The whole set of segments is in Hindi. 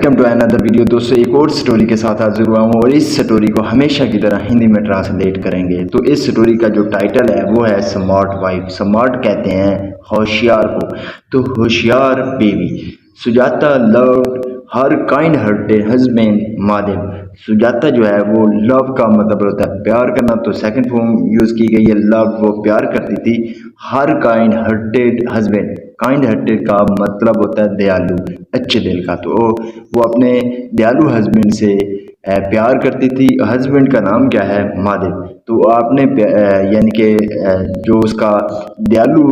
Welcome to another video. दोस्तों एक और स्टोरी के साथ हाजिर हुआ हूँ और इस स्टोरी को हमेशा की तरह हिंदी में ट्रांसलेट करेंगे। तो इस स्टोरी का जो टाइटल है वो है स्मार्ट वाइफ। स्मार्ट कहते हैं होशियार को, तो होशियार बीवी। Sujata loved her kind hearted husband Mahadev. Sujata जो है वो लव का मतलब होता है प्यार करना, तो सेकंड फॉर्म यूज की गई है लव, वो प्यार करती थी her kind hearted husband. Kind hearted का मतलब होता है दयालु, अच्छे दिल का। तो वो अपने दयालु हस्बैंड से प्यार करती थी। हस्बैंड का नाम क्या है? महादेव। तो आपने यानी कि जो उसका दयालु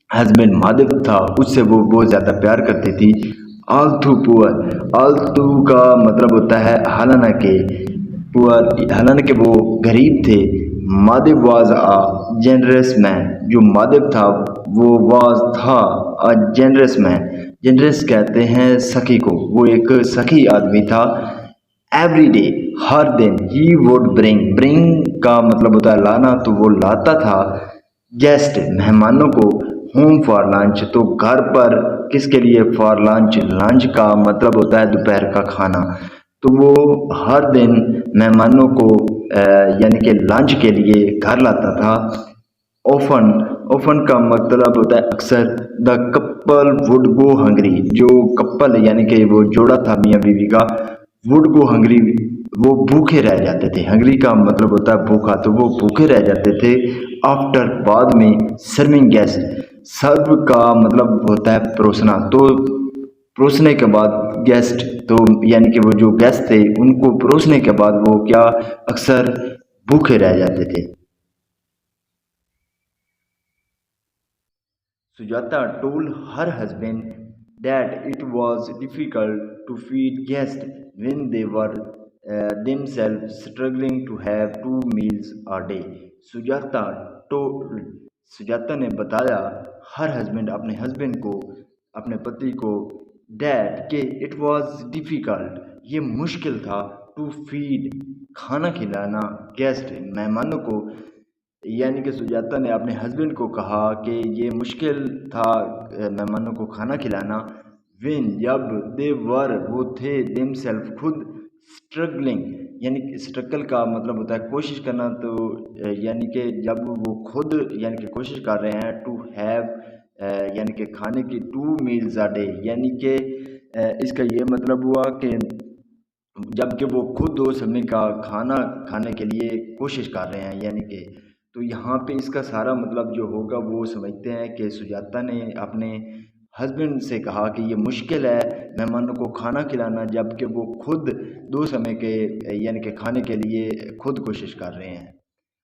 हस्बैंड महादेव था उससे वो बहुत ज़्यादा प्यार करती थी। आलतू पुअर, आलतू का मतलब होता है हालांकि पुअर, हालांकि वो गरीब थे। Mahadev was a generous man, जो महादेव था वो वाज था अ जेनरस मैन। जेनरस कहते हैं सखी को, वो एक सखी आदमी था। एवरी डे, हर दिन, ही वुड ब्रिंग, ब्रिंग का मतलब होता है लाना, तो वो लाता था गेस्ट, मेहमानों को, होम फॉर लंच, तो घर पर किसके लिए? फॉर लंच, लंच का मतलब होता है दोपहर का खाना। तो वो हर दिन मेहमानों को यानी कि लंच के लिए घर लाता था। ओफन, ओफन का मतलब होता है अक्सर। The couple would go hungry, जो कपल यानी कि वो जोड़ा था मियाँ बीवी का, वुड गो हंग्री, वो भूखे रह जाते थे। हंग्री का मतलब होता है भूखा, तो वो भूखे रह जाते थे। आफ्टर, बाद में, सर्विंग गेस्ट, सर्व का मतलब होता है परोसना, तो परोसने के बाद गेस्ट, तो यानी कि वो जो गेस्ट थे उनको परोसने के बाद वो क्या अक्सर भूखे रह जाते थे। Sujata told her husband that it was difficult to feed guests when they were themselves struggling to have 2 meals a day. Sujata ने बताया हर हस्बैंड, अपने हस्बैंड को, अपने पति को, डैड के इट वाज डिफ़िकल्ट, ये मुश्किल था, टू फीड, खाना खिलाना, गेस्ट, मेहमानों को। यानी कि सुजाता ने अपने हस्बैंड को कहा कि ये मुश्किल था मेहमानों को खाना खिलाना। विन, जब, दे वर, वो थे, देम सेल्फ, खुद, स्ट्रगलिंग, यानी कि स्ट्रगल का मतलब होता है कोशिश करना, तो यानी कि जब वो खुद यानी कि कोशिश कर रहे हैं, टू हैव यानी कि खाने की 2 मील्स अ डे, यानी कि इसका ये मतलब हुआ कि जबकि वो खुद 2 समय का खाना खाने के लिए कोशिश कर रहे हैं, यानी कि तो यहाँ पे इसका सारा मतलब जो होगा वो समझते हैं कि सुजाता ने अपने हस्बैंड से कहा कि ये मुश्किल है मेहमानों को खाना खिलाना, जबकि वो खुद 2 समय के यानी कि खाने के लिए खुद कोशिश कर रहे हैं।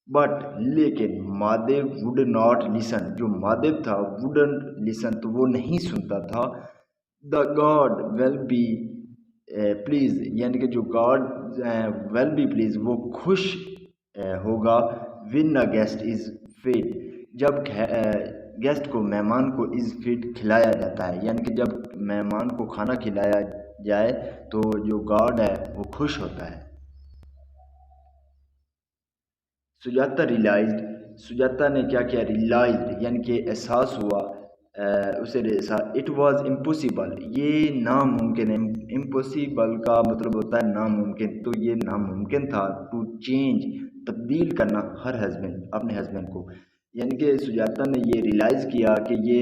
बट, लेकिन, महादेव वुड नॉट लिसन, जो महादेव था वुडन लिसन, तो वो नहीं सुनता था। The god will be pleased, यानी कि जो गॉड वेल बी प्लीज, वो खुश होगा। Win a guest is feed, जब गेस्ट को, मेहमान को, इज फीड, खिलाया जाता है, यानी कि जब मेहमान को खाना खिलाया जाए तो जो गॉड है वो खुश होता है। सुजाता रियलाइज्ड, सुजाता ने क्या किया? रियलाइज्ड यानी कि एहसास हुआ, उसे इट वाज इम्पॉसिबल, ये नामुमकिन है। इम्पॉसिबल का मतलब होता है नामुमकिन, तो ये नामुमकिन था। टू चेंज, तब्दील करना, हर हस्बैंड, अपने हस्बैंड को, यानी कि सुजाता ने ये रियलाइज़ किया कि ये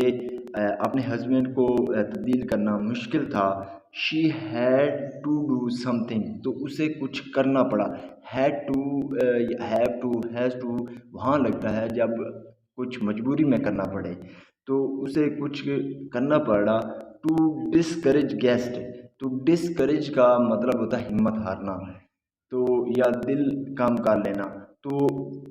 अपने हस्बैंड को तब्दील करना मुश्किल था। She had to do something, तो उसे कुछ करना पड़ा। Had to, have to, has to वहाँ लगता है जब कुछ मजबूरी में करना पड़े, तो उसे कुछ करना पड़ा। To discourage guest, to discourage का मतलब होता है हिम्मत हारना, तो या दिल काम कर लेना, तो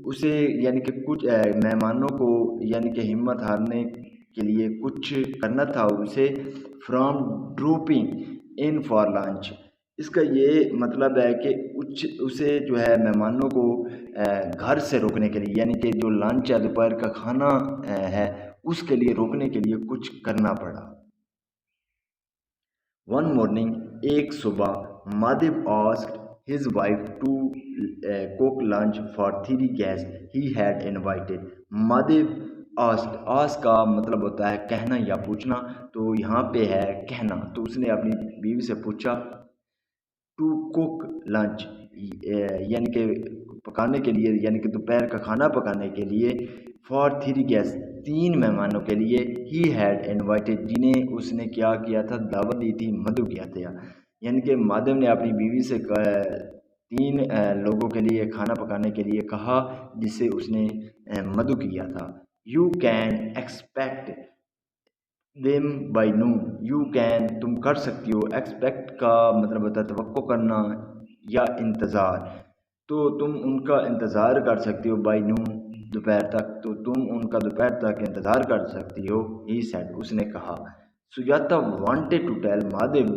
उसे यानी कि कुछ मेहमानों को यानी कि हिम्मत हारने के लिए कुछ करना था उसे। From drooping in for lunch, इसका ये मतलब है कि उसे जो है मेहमानों को घर से रोकने के लिए, यानी कि जो लंच है, दोपहर का खाना है, उसके लिए रोकने के लिए कुछ करना पड़ा। वन मॉर्निंग, एक सुबह, Mahadev asked his wife to cook lunch for 3 guest he had invited. Mahadev ask का मतलब होता है कहना या पूछना, तो यहाँ पे है कहना। तो उसने अपनी बीवी से पूछा टू कुक लंच, यानी कि पकाने के लिए, यानी कि दोपहर का खाना पकाने के लिए, फॉर 3 गेस्ट, 3 मेहमानों के लिए, ही हैड इनवाइटेड, जिन्हें उसने क्या किया था, दावत दी थी, मधु किया था। यानी कि माधव ने अपनी बीवी से 3 लोगों के लिए खाना पकाने के लिए कहा, जिसे उसने मधु किया था। You can expect them by Noon, you can तुम कर सकती हो, एक्सपेक्ट का मतलब होता है तवक्को करना या इंतज़ार, तो तुम उनका इंतज़ार कर सकती हो, बाई नून दोपहर तक, तो तुम उनका दोपहर तक इंतज़ार कर सकती हो। ही सेड उसने कहा। Sujata wanted to tell Mahadev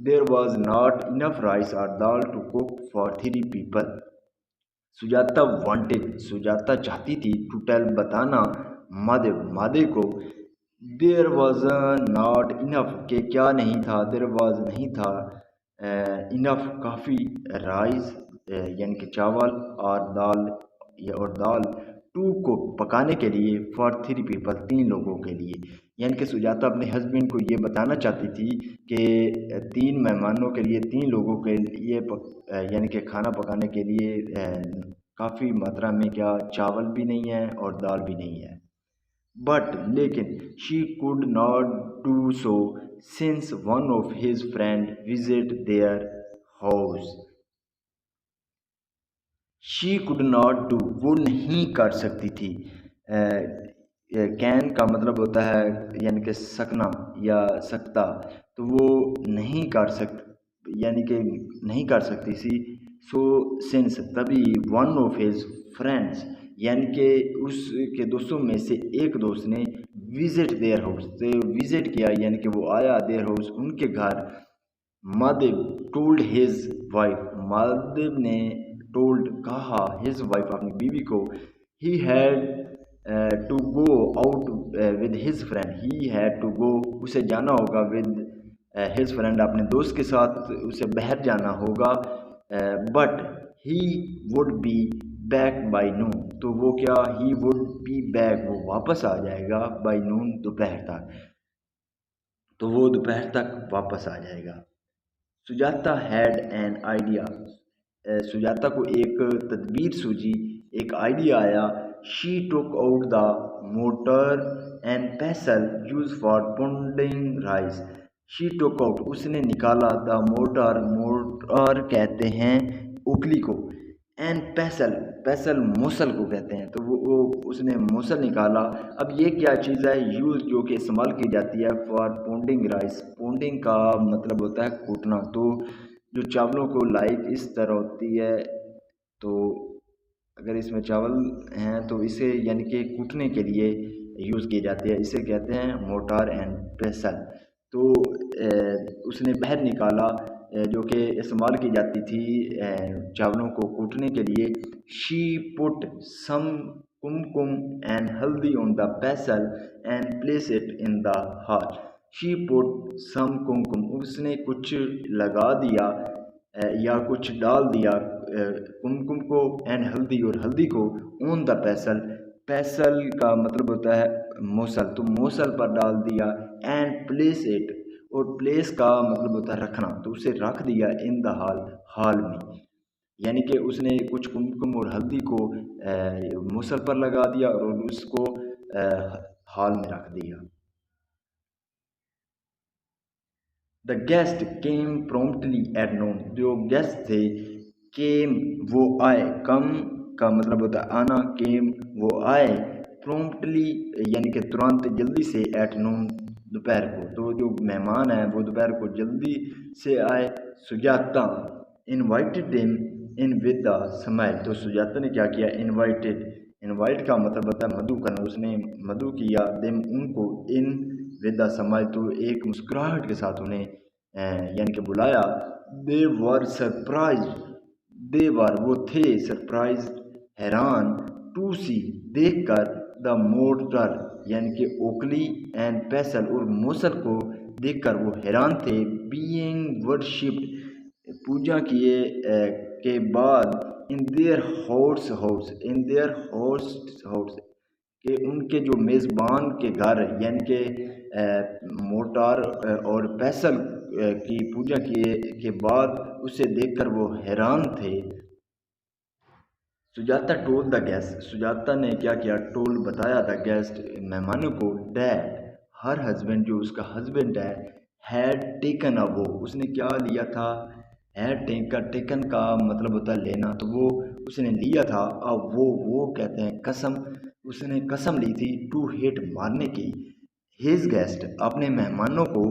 there was not enough rice और dal to cook for 3 people. Sujata wanted, Sujata चाहती थी, टू टेल बताना, महादेव महादेव को, देयर वॉज नॉट इनफ के क्या नहीं था, देयर वॉज नहीं था इनफ काफ़ी, राइस यानी कि चावल, और दाल या और दाल, टू को पकाने के लिए, फॉर 3 पीपल 3 लोगों के लिए। यानी कि सुजाता अपने हस्बैंड को ये बताना चाहती थी कि 3 मेहमानों के लिए, 3 लोगों के लिए यानी कि खाना पकाने के लिए काफ़ी मात्रा में क्या चावल भी नहीं है और दाल भी नहीं है। बट लेकिन she could not do so since one of his friend visit their house. She could not do वो नहीं कर सकती थी। कैन का मतलब होता है यानी कि सकना या सकता, तो वो नहीं कर सक यानी कि नहीं कर सकती थी। सो सिंस तभी वन ऑफ हिज फ्रेंड्स, यानी कि उसके दोस्तों में से एक दोस्त ने विजिट देयर हाउस, तो विजिट किया यानी कि वो आया देयर हाउस उनके घर। Mahadev told his wife, Mahadev ने टोल्ड कहा, हिज वाइफ अपनी बीवी को, he had to go out with his friend, he had to go उसे जाना होगा, विद हिज फ्रेंड अपने दोस्त के साथ उसे बाहर जाना होगा, but he would be back by noon, तो वो क्या, ही वुड बी बैक वो वापस आ जाएगा, बाई नून दोपहर तक, तो वो दोपहर तक वापस आ जाएगा। Sujata had an idea, Sujata को एक तदबीर सूझी, एक आइडिया आया। She took out the mortar and pestle use for pounding rice. She took out उसने निकाला, द मोटर, मोटर कहते हैं उखली को, एंड पेसल, पेसल मूसल को कहते हैं, तो वो उसने मूसल निकाला। अब ये क्या चीज़ है, यूज जो कि इस्तेमाल की जाती है फॉर पोंडिंग राइस, पोंडिंग का मतलब होता है कूटना, तो जो चावलों को लाइक इस तरह होती है, तो अगर इसमें चावल हैं तो इसे यानी कि कूटने के लिए यूज़ की जाती है, इसे कहते हैं मोटार एंड पेसल। तो उसने बाहर निकाला जो कि इस्तेमाल की जाती थी चावलों को कूटने के लिए। She put some kumkum and haldi on the pestle and place it in the hot. She put some kumkum उसने कुछ लगा दिया या कुछ डाल दिया कुमकुम को, एंड हल्दी और हल्दी को, ऑन द पेसल, पेसल का मतलब होता है मूसल, तो मूसल पर डाल दिया, एंड प्लेस इट और प्लेस का मतलब होता है रखना, तो उसे रख दिया इन द हॉल, हॉल में, यानी कि उसने कुछ कुमकुम और हल्दी को मूसल पर लगा दिया और उसको हॉल में रख दिया। The guest came promptly at noon, जो गेस्ट थे केम वो आए, कम का मतलब होता है आना, केम वो आए, promptly यानी कि तुरंत जल्दी से, एट नून दोपहर को, तो जो मेहमान हैं वो दोपहर को जल्दी से आए। Sujata invited them in with the smile, तो सुजाता ने क्या किया, इनवाइटेड, इनवाइट का मतलब होता है मधु करना, उसने मधु किया, देम उनको, इन विद द स्माइल, तो एक मुस्कुराहट के साथ उन्हें यानी कि बुलाया। दे वर सरप्राइज, दे वर वो थे, सरप्राइज हैरान, टू सी देखकर, द मोटर यानी कि ओकली, एंड पेसल और मूसल को देखकर वो हैरान थे, बीइंग वर्शिप्ड पूजा किए के बाद, in their horse house, in their horse house कि उनके जो मेज़बान के घर यानी कि मोटार और पैसल की पूजा किए के बाद उसे देखकर वो हैरान थे। Sujata told the guest, Sujata ने क्या किया, टोल्ड बताया द गेस्ट मेहमानों को, डैड हर हस्बैंड जो उसका हस्बैंड है, हैड टेकन अ वो उसने क्या लिया था, हैड टेकन, टेकन का मतलब होता है लेना, तो वो उसने लिया था, अब वो कहते हैं कसम, उसने कसम ली थी, टू हिट मारने की, हिज गेस्ट अपने मेहमानों को,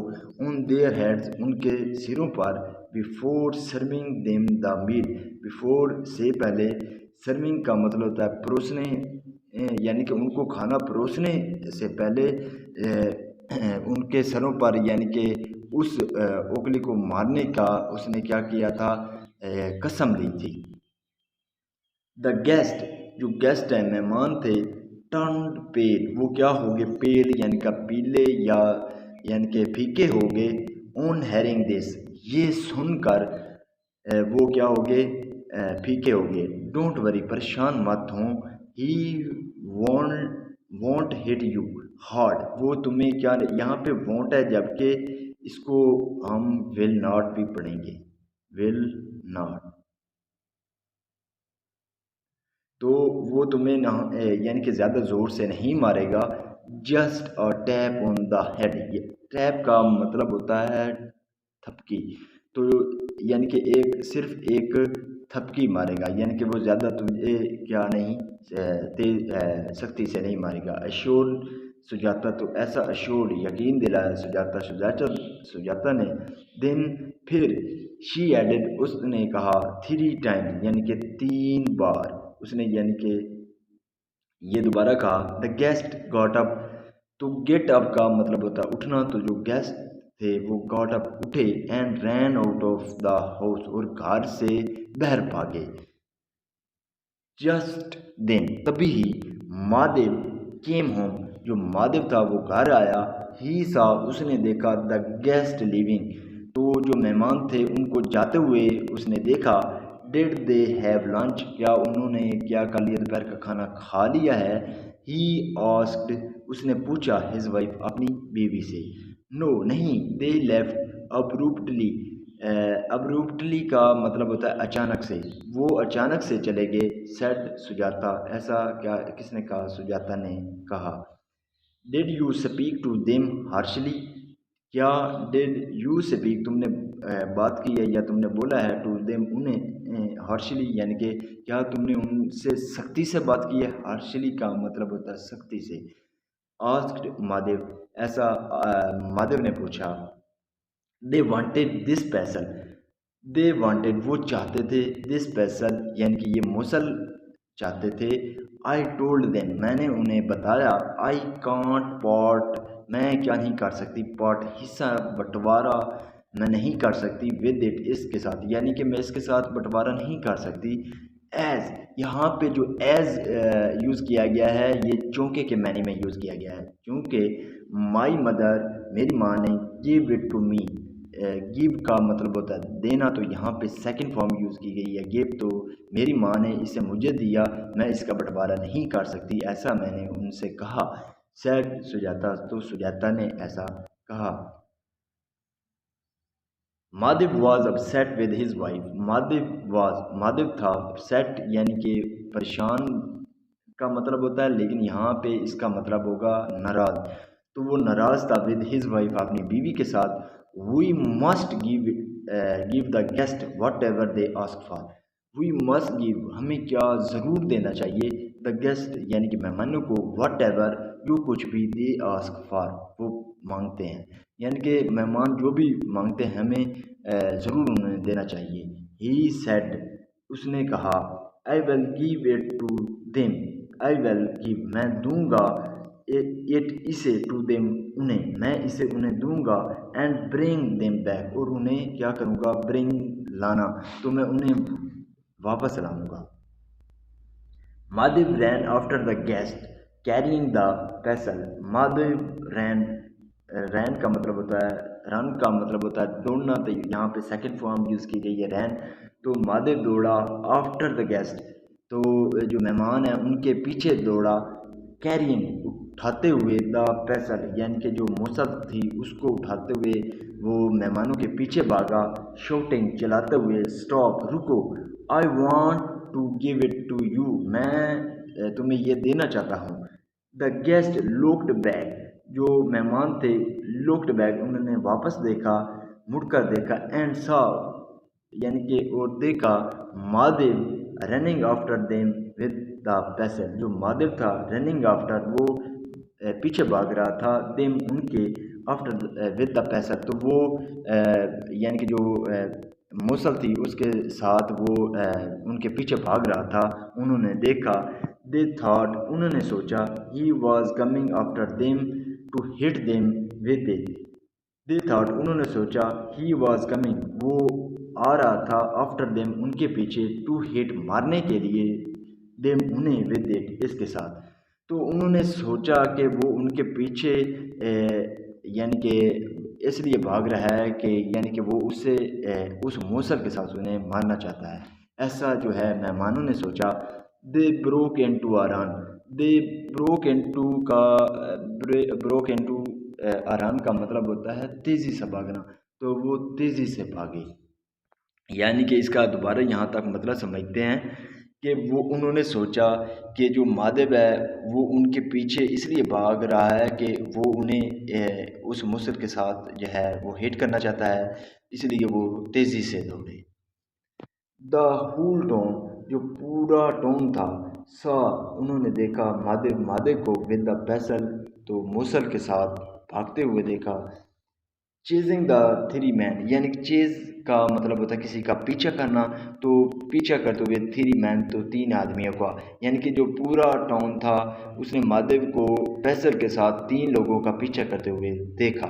ऑन देयर हेड्स उनके सिरों पर, before serving them the meal, before से पहले, सर्विंग का मतलब होता है परोसने, यानी कि उनको खाना परोसने से पहले उनके सरों पर यानी कि उस ओकली को मारने का उसने क्या किया था, कसम ली थी। द गेस्ट जो गेस्ट है मेहमान थे, टर्न पेल वो क्या हो गए, पेल यानी कि पीले या यानी कि फीके हो गए, ऑन हेरिंग दिस ये सुनकर वो क्या हो गए, फीके हो गए, डोंट वरी परेशान मत हो, ही वॉन्ट हिट यू हार्ड वो तुम्हें क्या, यहाँ पे वॉन्ट है जबकि इसको हम विल नॉट भी पढ़ेंगे, विल नॉट, तो वो तुम्हें ना यानी कि ज़्यादा ज़ोर से नहीं मारेगा, just a tap on the head, ये टैप का मतलब होता है थपकी, तो यानी कि एक सिर्फ एक थपकी मारेगा, यानी कि वो ज़्यादा तुझे क्या नहीं तेज सख्ती से नहीं मारेगा। अश्योर सुजाता तो ऐसा अश्योर यकीन दिलाया सुजाता, सुजाता ने, दिन फिर शी एडेड उसने कहा, थ्री टाइम यानी कि 3 बार उसने यानी कि ये दोबारा कहा, द गेस्ट गॉट अप, तो गेट अप का मतलब होता है उठना, तो जो गेस्ट थे वो गॉट अप उठे, and ran out of the house और घर से बाहर भागे, जस्ट देन तभी ही, महादेव केम होम जो महादेव था वो घर आया, ही सा उसने देखा, द गेस्ट लिविंग तो जो मेहमान थे उनको जाते हुए उसने देखा, डिड दे हैव लंच क्या उन्होंने क्या कर लिया, दोपहर का खाना खा लिया है, ही आस्क्ड उसने पूछा, हिज वाइफ अपनी बीवी से, नो नहीं, दे लेफ्ट अब्रूप्टली, अब्रूप्टली का मतलब होता है अचानक से, वो अचानक से चले गए, सेड सुजाता ऐसा क्या किसने कहा, सुजाता ने कहा, did you speak to them harshly क्या, डिड यू स्पीक तुमने बात की है या तुमने बोला है, टू देम उन्हें, हार्शली यानी कि क्या तुमने उनसे सख्ती से बात की है, हार्शली का मतलब होता है सख्ती से, आस्क्ड महादेव ऐसा महादेव ने पूछा, दे वांटेड दिस पैसल, दे वांटेड वो चाहते थे, दिस पैसल यानी कि ये मुसल चाहते थे, आई टोल्ड देम मैंने उन्हें बताया, आई कांट पॉट मैं क्या नहीं कर सकती, पॉट हिस्सा बंटवारा मैं नहीं कर सकती, विद इट इसके साथ यानी कि मैं इसके साथ बंटवारा नहीं कर सकती, एज यहाँ पे जो एज यूज़ किया गया है ये चौके के मैनी में यूज़ किया गया है, क्योंकि माई मदर मेरी माँ ने give it to me, give का मतलब होता है देना, तो यहाँ पे सेकंड फॉर्म यूज़ की गई है गिव, तो मेरी माँ ने इसे मुझे दिया, मैं इसका बंटवारा नहीं कर सकती, ऐसा मैंने उनसे कहा, सैड सुजाता तो सुजाता ने ऐसा कहा, Mahadev was upset with his wife, Mahadev था अपसेट यानी कि परेशान का मतलब होता है, लेकिन यहाँ पे इसका मतलब होगा नाराज, तो वो नाराज था विद हिज वाइफ अपनी बीवी के साथ, we must give the guest whatever they ask for, we must give हमें क्या ज़रूर देना चाहिए, द गेस्ट यानी कि मेहमानों को, वट एवर जो कुछ भी दे आस्क फॉर वो मांगते हैं, यानी कि मेहमान जो भी मांगते हैं हमें ज़रूर उन्हें देना चाहिए, ही सेड उसने कहा, I will give it to them, I will give मैं दूंगा, इट इसे टू देम उन्हें मैं इसे उन्हें दूंगा, एंड ब्रिंग देम बैक और उन्हें क्या करूँगा, ब्रिंग लाना, तो मैं उन्हें वापस लाऊंगा, महादेव रैन after the guest carrying the पैसल, महादेव रैन का मतलब होता है, रन का मतलब होता है दौड़ना, तो यहाँ पे सेकंड फॉर्म यूज़ की गई है रैन, तो महादेव दौड़ा, आफ्टर द गेस्ट तो जो मेहमान है उनके पीछे दौड़ा, कैरिंग उठाते हुए द पेसल यानी कि जो मुसल थी उसको उठाते हुए वो मेहमानों के पीछे भागा, शूटिंग चलाते हुए, स्टॉप रुको, I want to give it to you, मैं तुम्हें ये देना चाहता हूँ। द गेस्ट लुक्ड बैक, जो मेहमान थे लुक्ड बैक, उन्होंने वापस देखा, मुड़कर देखा, एंड सा यानी कि और देखा Madev running after them with the pestle, जो मादेव था रनिंग आफ्टर वो पीछे भाग रहा था, देम उनके, आफ्टर विद द पेसल तो वो यानी कि जो मुसल थी उसके साथ वो उनके पीछे भाग रहा था। उन्होंने देखा, दे थॉट उन्होंने सोचा, he was coming after them to hit them with it, they thought उन्होंने सोचा, ही वॉज कमिंग वो आ रहा था, आफ्टर देम उनके पीछे, टू हिट मारने के लिए, देम उन्हें, विद इट इसके साथ। तो उन्होंने सोचा कि वो उनके पीछे यानी कि इसलिए भाग रहा है कि यानी कि वो उससे उस मूसल के साथ उन्हें मारना चाहता है, ऐसा जो है मेहमानों ने सोचा। They broke into Aran, they broke into का ब्रोक इनटू आरान का मतलब होता है तेज़ी से भागना, तो वो तेज़ी से भागे। यानी कि इसका दोबारा यहाँ तक मतलब समझते हैं कि वो उन्होंने सोचा कि जो मादेव है वो उनके पीछे इसलिए भाग रहा है कि वो उन्हें उस मुसल के साथ जो है वो हिट करना चाहता है, इसलिए वो तेज़ी से दौड़े। द होल टोन, जो पूरा टोन था, सा उन्होंने देखा मादेव को, विद द पेसल तो मुसल के साथ भागते हुए देखा। चेजिंग द थ्री मैन, यानी कि चेज का मतलब होता है किसी का पीछा करना, तो पीछा करते हुए थ्री मैन तो तीन आदमियों का, यानी कि जो पूरा टाउन था उसने मादेव को पेसल के साथ तीन लोगों का पीछा करते हुए देखा।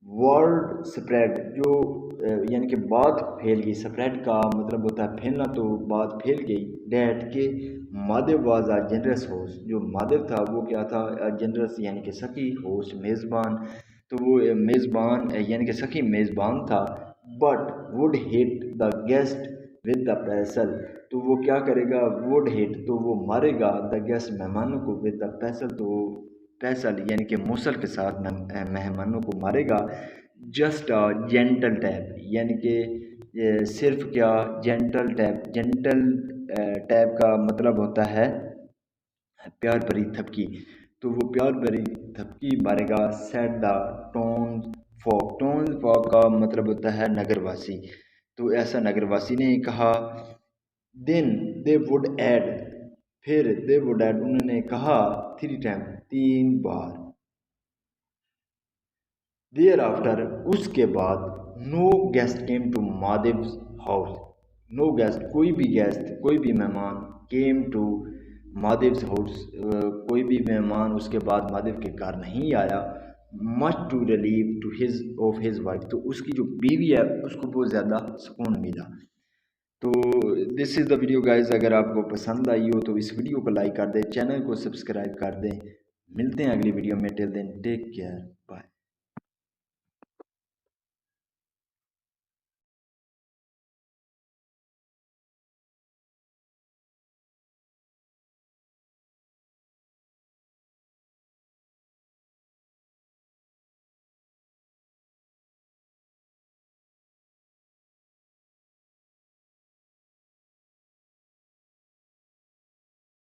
वर्ल्ड स्प्रेड, जो यानी कि बात फैल गई, स्प्रेड का मतलब होता है फैलना, तो बात फैल गई, डैट के मादेव वाज अ जनरस होस्ट, जो मादेव था वो क्या था, जनरस यानी कि सखी, होस्ट मेज़बान, तो वो मेज़बान यानी कि सखी मेज़बान था। But would hit the guest with the पेसल, तो वो क्या करेगा, वुड हिट तो वो मारेगा, द गेस्ट मेहमानों को, विद द पेसल तो पेसल यानी कि मूसल के साथ मेहमानों को मारेगा। जस्ट अ जेंटल टैप, यानी कि सिर्फ क्या, जेंटल टैप, जेंटल टैप का मतलब होता है प्यार भरी थपकी, तो वो प्यार भरी थपकी मारेगा। Set the tone folk, tone folk का मतलब होता है नगरवासी, तो ऐसा नगरवासी ने कहा। देन दे वुड ऐड, फिर दे वुड ऐड उन्होंने कहा, थ्री टाइम तीन बार। देयर आफ्टर उसके बाद, no guest came to Madev house, no guest कोई भी गेस्ट कोई भी मेहमान, केम टू मादेव हाउस कोई भी मेहमान उसके बाद मादेव के घर नहीं आया। Much to relief to his of his wife, तो उसकी जो बीवी है उसको बहुत ज़्यादा सुकून मिला। तो this is the video guys, अगर आपको पसंद आई हो तो इस वीडियो को लाइक कर दें, चैनल को सब्सक्राइब कर दें। मिलते हैं अगली वीडियो में, till then take care, bye.